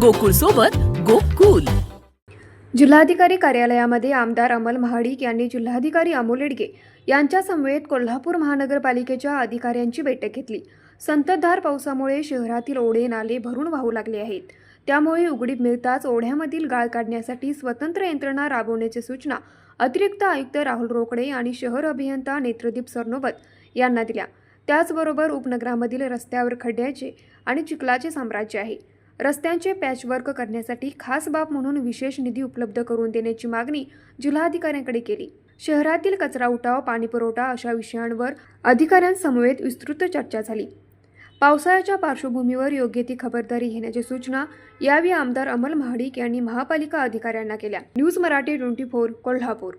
गोकुळ सोबत गोकुल. जिल्हाधिकारी कार्यालयामध्ये आमदार अमल महाडिक यांनी जिल्हाधिकारी अमोल येडगे यांच्या समवेत कोल्हापूर महानगरपालिकेच्या अधिकाऱ्यांची बैठक घेतली. संततधार पावसामुळे शहरातील ओढे नाले भरून वाहू लागले आहेत. त्यामुळे उघडीप मिळताच ओढ्यामधील गाळ काढण्यासाठी स्वतंत्र यंत्रणा राबवण्याची सूचना अतिरिक्त आयुक्त राहुल रोकडे आणि शहर अभियंता नेत्रदीप सरनोबत यांना दिल्या. त्याचबरोबर उपनगरामधील रस्त्यावर खड्ड्याचे आणि चिखलाचे साम्राज्य आहे. रस्त्यांचे पॅचवर्क करण्यासाठी खास बाब म्हणून विशेष निधी उपलब्ध करून देण्याची मागणी जिल्हाधिकाऱ्यांकडे केली. शहरातील कचरा उठाव, पाणीपुरवठा अशा विषयांवर अधिकाऱ्यांसमवेत विस्तृत चर्चा झाली. पावसाळ्याच्या पार्श्वभूमीवर योग्य ती खबरदारी घेण्याची सूचना यावेळी आमदार अमल महाडिक यांनी महापालिका अधिकाऱ्यांना केल्या. न्यूज मराठी 24 कोल्हापूर.